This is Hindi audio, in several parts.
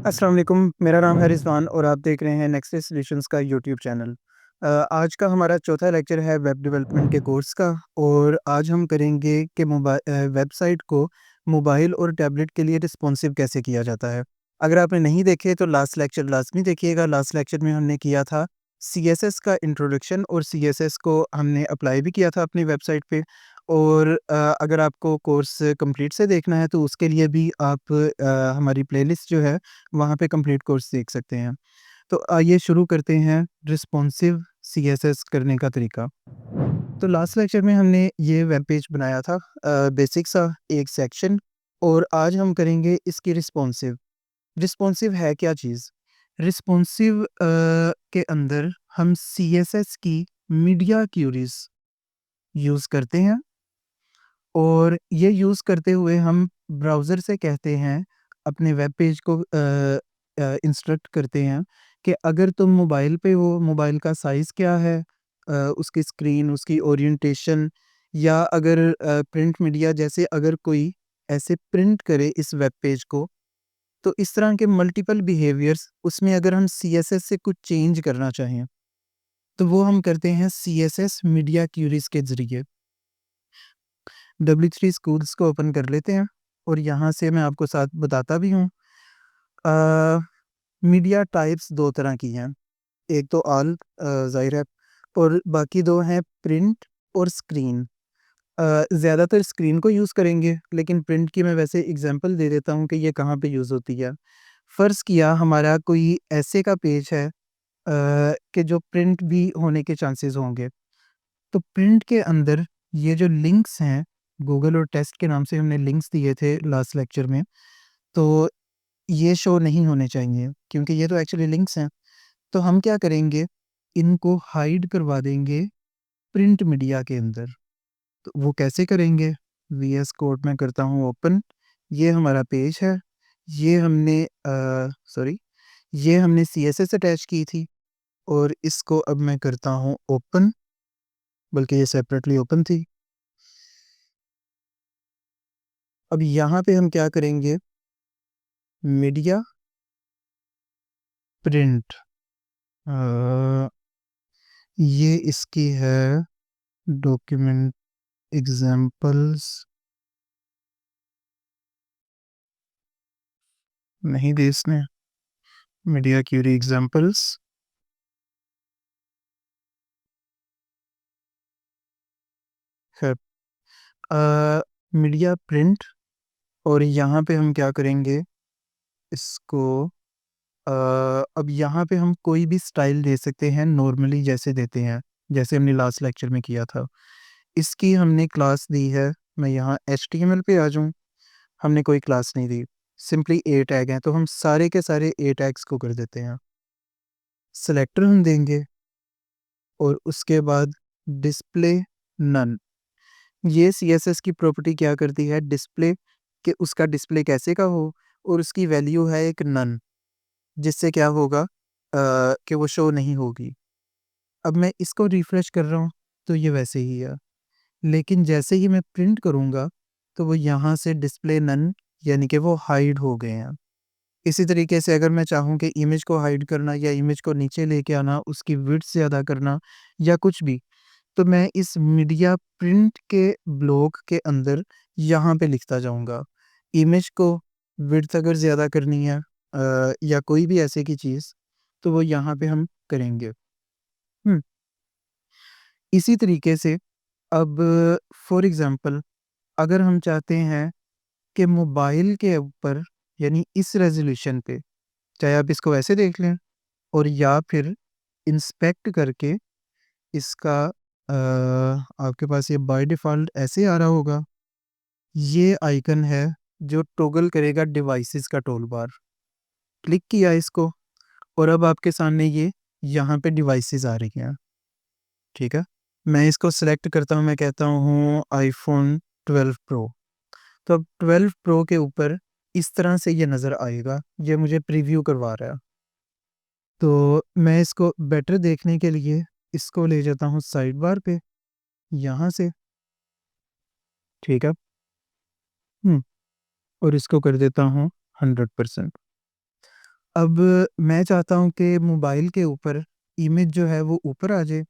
अस्सलाम वालेकुम, मेरा नाम है रिज़वान और आप देख रहे हैं नेक्स्ट सॉल्यूशंस का यूट्यूब चैनल। आज का हमारा चौथा लेक्चर है वेब डेवलपमेंट के कोर्स का और आज हम करेंगे कि वेबसाइट को मोबाइल और टैबलेट के लिए रिस्पॉन्सिव कैसे किया जाता है। अगर आपने नहीं देखे तो लास्ट लेक्चर लाज़मी देखिएगा। लास्ट लेक्चर में हमने किया था सीएसएस का इंट्रोडक्शन और सीएसएस को हमने अप्लाई भी किया था अपनी वेबसाइट पे। और अगर आपको कोर्स कंप्लीट से देखना है तो उसके लिए भी आप हमारी प्लेलिस्ट जो है वहाँ पे कंप्लीट कोर्स देख सकते हैं। तो आइए शुरू करते हैं रिस्पॉन्सिव सीएसएस करने का तरीका। तो लास्ट लेक्चर में हमने ये वेब पेज बनाया था बेसिक सा एक सेक्शन और आज हम करेंगे इसकी रिस्पॉन्सिव। रिस्पॉन्सिव है क्या चीज़? रिस्पॉन्सिव के अंदर हम सीएसएस की मीडिया क्यूरीज़ यूज़ करते हैं और ये यूज़ करते हुए हम ब्राउज़र से कहते हैं, अपने वेब पेज को इंस्ट्रक्ट करते हैं कि अगर तुम मोबाइल पे हो, मोबाइल का साइज़ क्या है, उसकी स्क्रीन, उसकी ओरिएंटेशन या अगर प्रिंट मीडिया जैसे अगर कोई ऐसे प्रिंट करे इस वेब पेज को, तो इस तरह के मल्टीपल बिहेवियर्स उसमें अगर हम सीएसएस से कुछ चेंज करना चाहें, तो वो हम करते हैं सीएसएस मीडिया क्यूरीज़ के ज़रिए। W3 स्कूल्स को ओपन कर लेते हैं और यहाँ से मैं आपको साथ बताता भी हूँ। अ, मीडिया टाइप्स 2 तरह की हैं, एक तो ऑल ज़ाहिर है और बाकी 2 हैं प्रिंट और स्क्रीन। ज़्यादातर स्क्रीन को यूज़ करेंगे, लेकिन प्रिंट की मैं वैसे एग्ज़ाम्पल दे देता हूँ कि ये कहाँ पे यूज़ होती है। फ़र्ज़ किया हमारा कोई ऐसे का पेज है कि जो प्रिंट भी होने के चांसेस होंगे। तो प्रिंट के अंदर ये जो लिंक्स हैं, गूगल और टेस्ट के नाम से हमने लिंक्स दिए थे लास्ट लेक्चर में, तो ये शो नहीं होने चाहिए क्योंकि ये तो एक्चुअली लिंक्स हैं। तो हम क्या करेंगे, इनको हाइड करवा देंगे प्रिंट मीडिया के अंदर। तो वो कैसे करेंगे? वीएस कोड में करता हूँ ओपन, ये हमारा पेज है, ये हमने सॉरी ये हमने सीएसएस अटैच की थी और इसको अब मैं करता हूँ ओपन, बल्कि ये सेपरेटली ओपन थी। अब यहाँ पे हम क्या करेंगे, मीडिया प्रिंट, ये इसकी है डॉक्यूमेंट एग्जाम्पल्स, नहीं दी इसने, मीडिया क्यूरी एग्जाम्पल्स। खैर, मीडिया प्रिंट और यहाँ पे हम क्या करेंगे इसको, अब यहाँ पे हम कोई भी स्टाइल दे सकते हैं नॉर्मली जैसे देते हैं, जैसे हमने लास्ट लेक्चर में किया था। इसकी हमने क्लास दी है, मैं यहाँ HTML पे आ जाऊँ, हमने कोई क्लास नहीं दी, सिंपली ए टैग हैं, तो हम सारे के सारे ए टैग्स को कर देते हैं। सेलेक्टर हम देंगे और उसके बाद डिस्प्ले नन। ये सीएसएस की प्रॉपर्टी क्या करती है, डिस्प्ले, कि उसका डिस्प्ले कैसे का हो और उसकी वैल्यू है एक नन, जिससे क्या होगा कि वो शो नहीं होगी। अब मैं इसको रिफ्रेश कर रहा हूँ तो ये वैसे ही है, लेकिन जैसे ही मैं प्रिंट करूँगा तो वो यहाँ से डिस्प्ले नन यानी कि वो हाइड हो गए हैं। इसी तरीके से अगर मैं चाहूँ कि इमेज को हाइड करना या इमेज को नीचे लेके आना, उसकी विड्थ ज़्यादा करना या कुछ भी, तो मैं इस मीडिया प्रिंट के ब्लॉक के अंदर यहाँ पे लिखता जाऊँगा। इमेज को विड्थ अगर ज़्यादा करनी है या कोई भी ऐसे की चीज़, तो वो यहाँ पे हम करेंगे। हुँ, इसी तरीके से अब फॉर एग्ज़ाम्पल अगर हम चाहते हैं कि मोबाइल के ऊपर यानी इस रेज़ोल्यूशन पे, चाहे आप इसको ऐसे देख लें और या फिर इंस्पेक्ट करके इसका आपके पास ये बाय डिफ़ॉल्ट ऐसे आ रहा होगा। ये आइकन है जो टॉगल करेगा डिवाइसेस का टूल बार। क्लिक किया इसको और अब आपके सामने ये यहाँ पे डिवाइसेस आ रही हैं, ठीक है? मैं इसको सेलेक्ट करता हूँ, मैं कहता हूँ आईफ़ोन 12 प्रो। तो अब 12 प्रो के ऊपर इस तरह से ये नज़र आएगा, ये मुझे प्रीव्यू करवा रहा है। तो मैं इसको बेटर देखने के लिए इसको ले जाता हूँ साइड बार पे, यहाँ से, ठीक है? हुँ, और इसको कर देता हूँ 100%। अब मैं चाहता हूँ कि मोबाइल के ऊपर इमेज जो है वो ऊपर आ जाए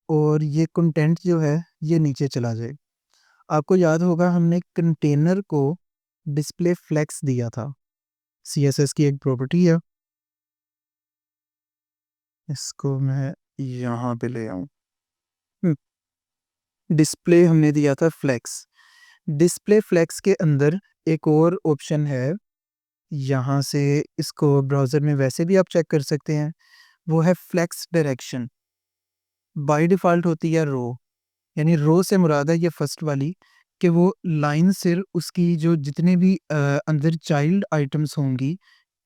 और ये कंटेंट जो है ये नीचे चला जाए। आपको याद होगा हमने कंटेनर को डिस्प्ले फ्लेक्स दिया था, सीएसएस की एक प्रॉपर्टी है। इसको मैं यहाँ पे ले आऊँ। डिस्प्ले हमने दिया था फ्लेक्स। डिस्प्ले फ्लेक्स के अंदर एक और ऑप्शन है, यहाँ से इसको ब्राउज़र में वैसे भी आप चेक कर सकते हैं, वो है फ्लेक्स डायरेक्शन। बाय डिफ़ॉल्ट होती है रो, यानी रो से मुराद है ये फर्स्ट वाली कि वो लाइन सिर उसकी जो जितने भी अंदर चाइल्ड आइटम्स होंगी,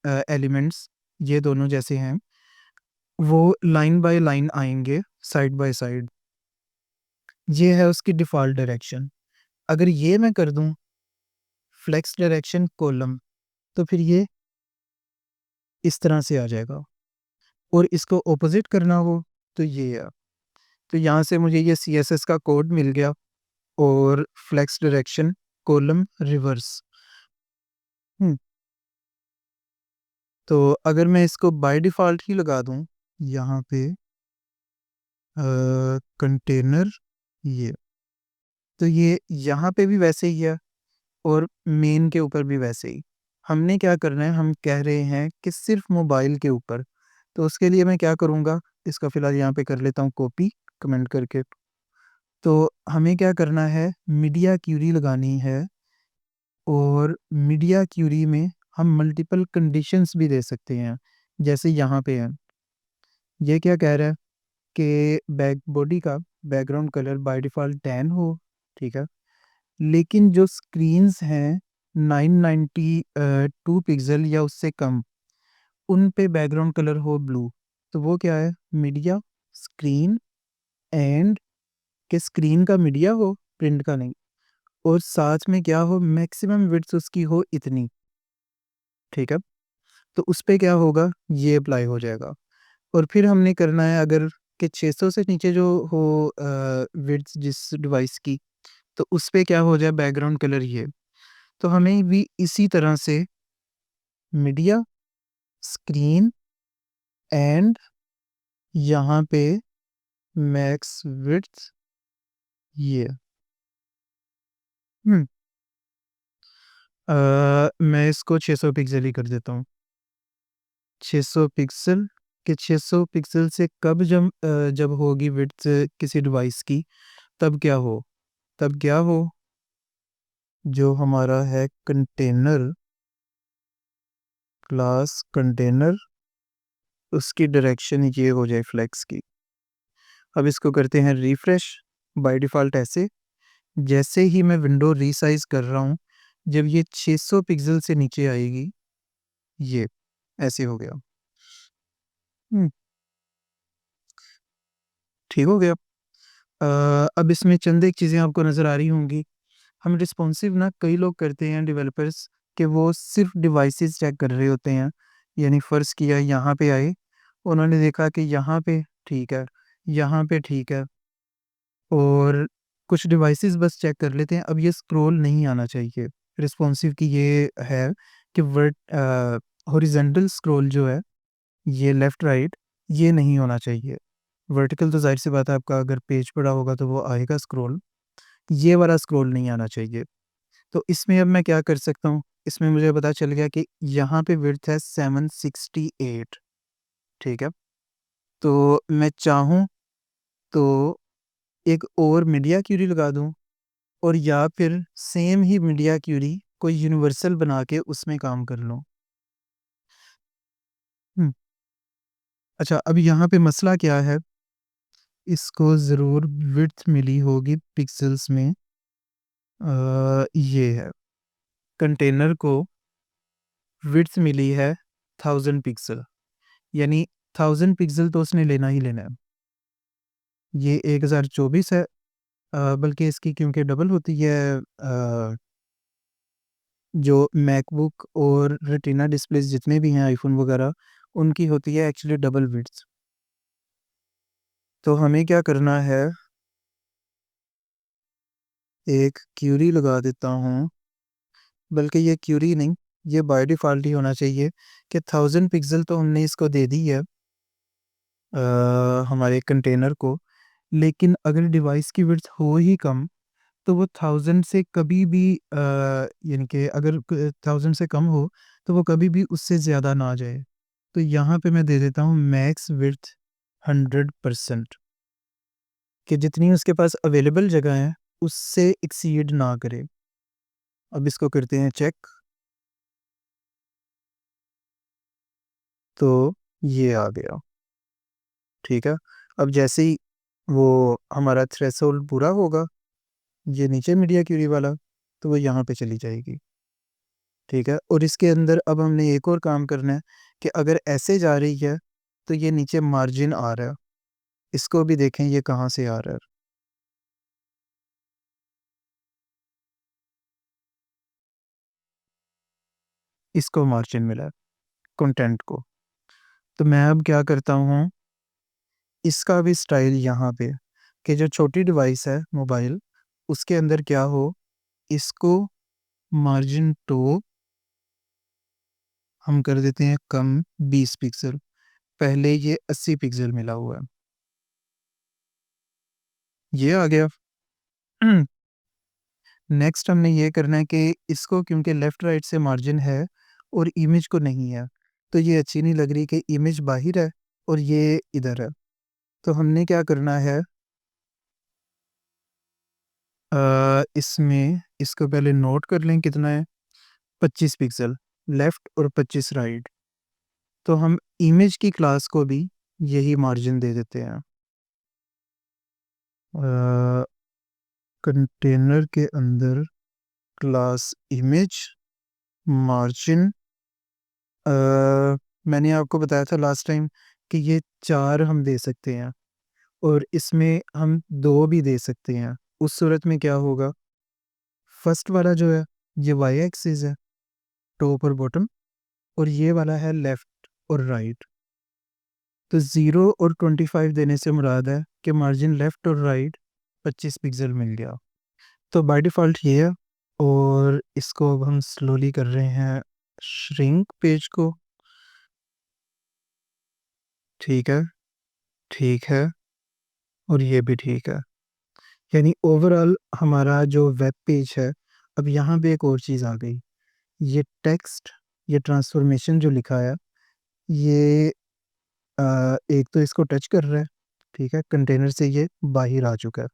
एलिमेंट्स ये दोनों जैसे हैं, वो लाइन बाय लाइन आएँगे, साइड बाय साइड। ये है उसकी डिफ़ॉल्ट डायरेक्शन। अगर ये मैं कर दूँ फ्लेक्स डायरेक्शन कॉलम, तो फिर ये इस तरह से आ जाएगा और इसको ऑपोज़िट करना हो तो ये है। तो यहाँ से मुझे ये सीएसएस का कोड मिल गया और फ्लेक्स डायरेक्शन कॉलम रिवर्स। हुँ, तो अगर मैं इसको बाय डिफ़ॉल्ट ही लगा दूँ यहाँ पे कंटेनर ये, तो ये यहाँ पे भी वैसे ही है और मेन के ऊपर भी वैसे ही। हमने क्या करना है, हम कह रहे हैं कि सिर्फ़ मोबाइल के ऊपर, तो उसके लिए मैं क्या करूँगा, इसका फ़िलहाल यहाँ पे कर लेता हूँ कॉपी कमेंट करके। तो हमें क्या करना है, मीडिया क्यूरी लगानी है और मीडिया क्यूरी में हम मल्टीपल कंडीशंस भी दे सकते हैं, जैसे यहाँ पे है। ये क्या कह रहा है कि बैक बॉडी का background colour by default tan हो, ठीक है? लेकिन जो स्क्रीन्स हैं 992 पिक्सल या उससे कम, उन पे बैकग्राउंड कलर हो ब्लू। तो वो क्या है, मीडिया, स्क्रीन एंड कि स्क्रीन का मीडिया हो, प्रिंट का नहीं। और साथ में क्या हो, मैक्सिमम विड्थ उसकी हो इतनी, ठीक है? तो उस पे क्या होगा, ये अप्लाई हो जाएगा। और फिर हमने करना है अगर कि 600 से नीचे जो हो विड्थ जिस डिवाइस की, तो उस पे क्या हो जाए बैकग्राउंड कलर ये। तो हमें भी इसी तरह से मीडिया, स्क्रीन एंड यहाँ पे मैक्स विड्थ ये। हुँ, मैं इसको 600 पिक्सेल ही कर देता हूँ। 600 पिक्सेल के 600 पिक्सेल से कब जब होगी विड्थ किसी डिवाइस की, तब क्या हो? तब क्या हो, जो हमारा है कंटेनर, क्लास कंटेनर, उसकी डायरेक्शन ये हो जाए फ्लेक्स की। अब इसको करते हैं रिफ्रेश, बाय डिफ़ॉल्ट ऐसे। जैसे ही मैं विंडो रीसाइज़ कर रहा हूँ, जब ये 600 पिक्सेल से नीचे आएगी, ये ऐसे हो गया। हुँ, ठीक हो गया। अब इसमें चंद एक चीज़ें आपको नज़र आ रही होंगी। हम रिस्पॉन्सिव ना कई लोग करते हैं डेवलपर्स कि वो सिर्फ़ डिवाइसेज़ चेक कर रहे होते हैं। यानी फ़र्ज़ किया यहाँ पे आए, उन्होंने देखा कि यहाँ पे ठीक है, यहाँ पे ठीक है और कुछ डिवाइसेज़ बस चेक कर लेते हैं। अब ये स्क्रॉल नहीं आना चाहिए। रिस्पॉन्सिव की ये है कि हॉरिज़ॉन्टल स्क्रॉल जो है, ये लेफ़्ट राइट ये नहीं होना चाहिए। वर्टिकल तो ज़ाहिर-सी बात है आपका अगर पेज पड़ा होगा तो वो आएगा स्क्रॉल, ये वाला स्क्रॉल नहीं आना चाहिए। तो इसमें अब मैं क्या कर सकता हूँ? इसमें मुझे पता चल गया कि यहाँ पे विड्थ है 768, ठीक है? तो मैं चाहूँ तो एक और मीडिया क्यूरी लगा दूँ और या फिर सेम ही मीडिया क्यूरी कोई यूनिवर्सल बना के उसमें काम कर लूँ। हुँ, अच्छा अब यहाँ पे मसला क्या है? इसको ज़रूर विड्थ मिली होगी पिक्सेल्स में, ये है, कंटेनर को विड्थ मिली है 1000 पिक्सल, यानी 1000 पिक्सल तो उसने लेना ही लेना है। ये 1024 है, बल्कि इसकी क्योंकि डबल होती है, जो मैकबुक और रेटिना डिस्प्लेज़ जितने भी हैं आईफ़ोन वगैरह, उनकी होती है एक्चुअली डबल विड्थ। तो हमें क्या करना है, एक क्यूरी लगा देता हूँ, बल्कि ये क्यूरी नहीं, ये बाय डिफ़ॉल्ट ही होना चाहिए कि 1000 पिक्सल तो हमने इसको दे दी है हमारे कंटेनर को, लेकिन अगर डिवाइस की विड्थ हो ही कम, तो वो 1000 से कभी भी यानी कि अगर 1000 से कम हो, तो वो कभी भी उससे ज़्यादा ना जाए। तो यहाँ पे मैं दे देता हूँ मैक्स विड्थ 100% कि जितनी उसके पास अवेलेबल जगह है, उससे एक्सीड ना करे। अब इसको करते हैं चेक, तो ये आ गया, ठीक है। अब जैसे ही वो हमारा थ्रेशोल्ड पूरा होगा, ये नीचे मीडिया क्यूरी वाला, तो वो यहाँ पे चली जाएगी, ठीक है। और इसके अंदर अब हमने एक और काम करना है कि अगर ऐसे जा रही है, तो ये नीचे मार्जिन आ रहा है, इसको भी देखें ये कहाँ से आ रहा है। इसको मार्जिन मिला है, कंटेंट को। तो मैं अब क्या करता हूँ, इसका भी स्टाइल यहाँ पे कि जो छोटी डिवाइस है मोबाइल, उसके अंदर क्या हो, इसको मार्जिन टू हम कर देते हैं कम 20 पिक्सल। पहले ये 80 पिक्सल मिला हुआ है, ये आ गया। नेक्स्ट हमने ये करना है कि इसको क्योंकि लेफ़्ट राइट से मार्जिन है और इमेज को नहीं है, तो ये अच्छी नहीं लग रही कि इमेज बाहिर है और ये इधर है। तो हमने क्या करना है, इसमें इसको पहले नोट कर लें कितना है, 25 पिक्सल लेफ़्ट और 25 राइट। तो हम इमेज की क्लास को भी यही मार्जिन दे देते हैं। कंटेनर के अंदर क्लास इमेज मार्जिन, मैंने आपको बताया था लास्ट टाइम कि ये 4 हम दे सकते हैं और इसमें हम 2 भी दे सकते हैं। उस सूरत में क्या होगा, फर्स्ट वाला जो है ये वाई एक्सिस है, टॉप और बॉटम, और ये वाला है लेफ़्ट और राइट। तो 0 और 25 देने से मुराद है कि मार्जिन लेफ़्ट और राइट 25 पिक्सल मिल गया। तो बाय डिफ़ॉल्ट ये है, और इसको अब हम स्लोली कर रहे हैं श्रिंक पेज को, ठीक है, ठीक है, और ये भी ठीक है। यानी ओवरऑल हमारा जो वेब पेज है, अब यहाँ पे एक और चीज़ आ गई, ये टेक्स्ट, ये ट्रांसफ़ॉर्मेशन जो लिखा है, ये एक तो इसको टच कर रहा है, ठीक है, कंटेनर से ये बाहर आ चुका है।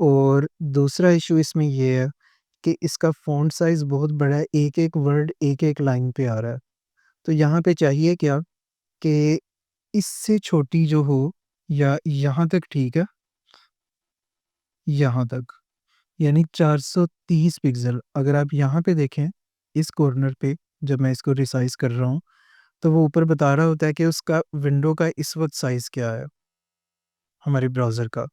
और दूसरा इश्यू इसमें ये है कि इसका फ़ॉन्ट साइज़ बहुत बड़ा है, एक-एक वर्ड एक-एक लाइन पे आ रहा है। तो यहाँ पे चाहिए क्या कि इससे छोटी जो हो, या यहाँ तक ठीक है, यहाँ तक, यानी 430 पिक्सल। अगर आप यहाँ पे देखें, इस कॉर्नर पे जब मैं इसको रिसाइज़ कर रहा हूँ, तो वो ऊपर बता रहा होता है कि उसका विंडो का इस वक़्त साइज़ क्या है, हमारे ब्राउज़र का।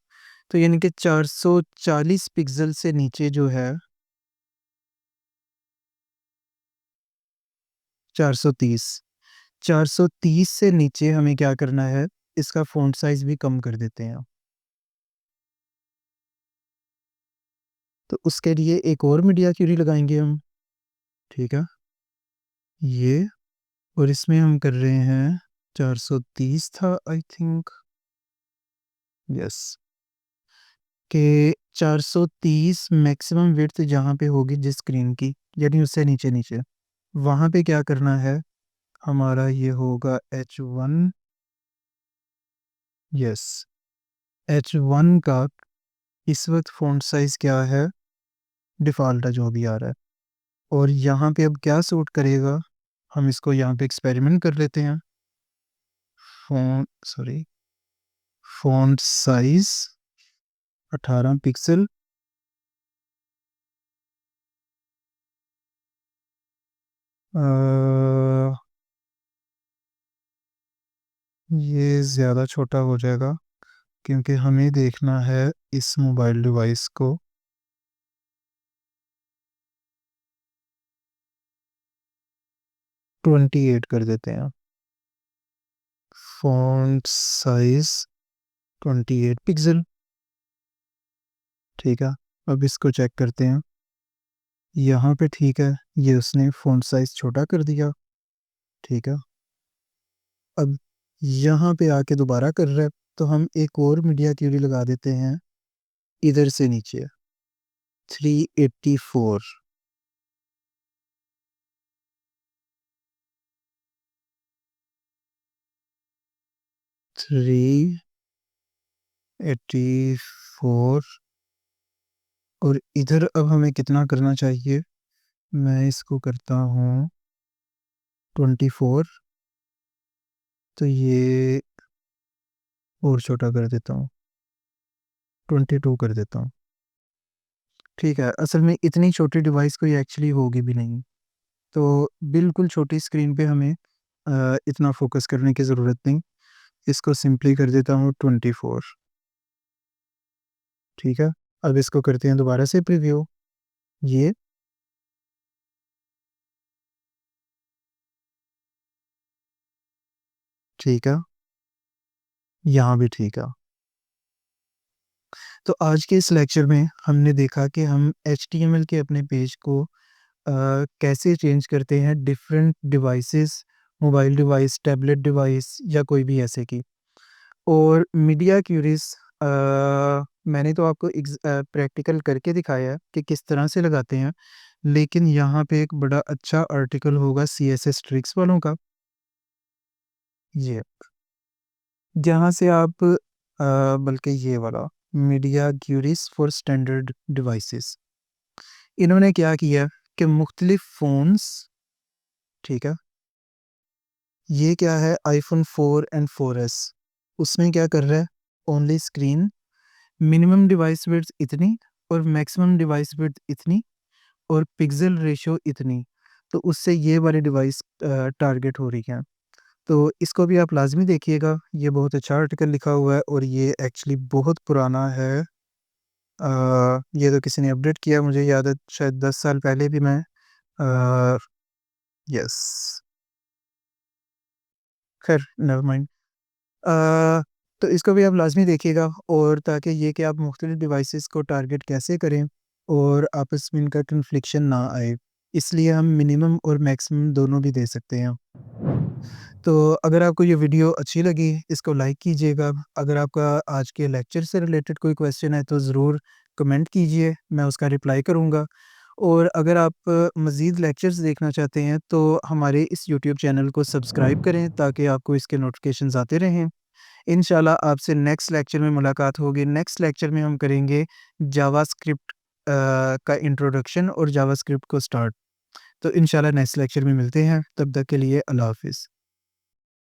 तो यानी कि 440 पिक्सल से नीचे जो है 430, 430 से नीचे हमें क्या करना है, इसका फ़ॉन्ट साइज़ भी कम कर देते हैं। तो उसके लिए एक और मीडिया क्यूरी लगाएँगे हम, ठीक है? ये, और इसमें हम कर रहे हैं 430 था आई थिंक, यस, कि 430 मैक्सिमम विड्थ जहाँ पे होगी जिस स्क्रीन की, यानी उससे नीचे-नीचे, वहाँ पे क्या करना है, हमारा ये होगा H1, यस, H1 का इस वक़्त फ़ॉन्ट साइज़ क्या है, डिफ़ॉल्ट है जो भी आ रहा है। और यहाँ पे अब क्या सूट करेगा, हम इसको यहाँ पे एक्सपेरिमेंट कर लेते हैं। सॉरी, फ़ॉन्ट साइज़ 18 पिक्सल, अ, ये ज़्यादा छोटा हो जाएगा क्योंकि हमें देखना है इस मोबाइल डिवाइस को। 28 कर देते हैं, फ़ॉन्ट साइज़ 28 पिक्सल, ठीक है। अब इसको चेक करते हैं, यहाँ पे ठीक है, ये उसने फ़ॉन्ट साइज़ छोटा कर दिया, ठीक है। अब यहाँ पे आके दोबारा कर रहा है, तो हम एक और मीडिया क्यूरी लगा देते हैं, इधर से नीचे 384 384 और इधर अब हमें कितना करना चाहिए? मैं इसको करता हूँ 24 तो ये और छोटा कर देता हूँ, 22 कर देता हूँ। ठीक है, असल में इतनी छोटी डिवाइस कोई एक्चुअली होगी भी नहीं। तो बिल्कुल छोटी स्क्रीन पे हमें इतना फ़ोकस करने की ज़रूरत नहीं। इसको सिंपली कर देता हूँ 24 ठीक है। अब इसको करते हैं दोबारा से प्रीव्यू। ये ठीक है, यहाँ भी ठीक है। तो आज के इस लेक्चर में हमने देखा कि हम एचटीएमएल के अपने पेज को कैसे चेंज करते हैं different devices, mobile device, tablet device या कोई भी ऐसे की। और मीडिया क्यूरीज मैंने तो आपको प्रैक्टिकल करके दिखाया है कि किस तरह से लगाते हैं, लेकिन यहाँ पे एक बड़ा अच्छा आर्टिकल होगा सीएसएस ट्रिक्स वालों का, ये जहाँ से आप बल्कि ये वाला media queries for standard devices, इन्होंने क्या किया कि मुख्तलिफ फ़ोन्स, ठीक है, ये क्या है आईफोन 4 एंड 4S, उसमें क्या कर रहा है only screen, minimum device width इतनी और मैक्सिमम डिवाइस विड्थ इतनी और पिक्सल रेशियो इतनी, तो उससे ये वाली डिवाइस टारगेट हो रही है। तो इसको भी आप लाजमी देखिएगा, ये बहुत अच्छा आर्टिकल लिखा हुआ है और ये एक्चुअली बहुत पुराना है। ये तो किसी ने अपडेट किया, मुझे याद है शायद 10 साल पहले भी मैं यस, खैर नेवर माइंड। अ, तो इसको भी आप लाज़मी देखिएगा और ताकि ये कि आप मुख्तलिफ़ डिवाइसेस को टारगेट कैसे करें और आपस में इनका कन्फ्लिक्शन ना आए, इसलिए हम मिनिमम और मैक्सिमम दोनों भी दे सकते हैं। तो अगर आपको ये वीडियो अच्छी लगी, इसको लाइक कीजिएगा। अगर आपका आज के लेक्चर से रिलेटेड कोई क्वेश्चन है, तो ज़रूर कमेंट कीजिए, मैं उसका रिप्लाई करूँगा। और अगर आप मज़ीद लेक्चर्स देखना चाहते हैं, तो हमारे इस यूट्यूब चैनल को सब्सक्राइब करें, ताकि आपको इसके नोटिफ़िकेशंस आते रहें। इंशाल्लाह आपसे नेक्स्ट लेक्चर में मुलाकात होगी। नेक्स्ट लेक्चर में हम करेंगे जावास्क्रिप्ट का इंट्रोडक्शन और जावास्क्रिप्ट को स्टार्ट। तो इंशाल्लाह नेक्स्ट लेक्चर में मिलते हैं, तब तक के लिए अल्लाह हाफ़िज़।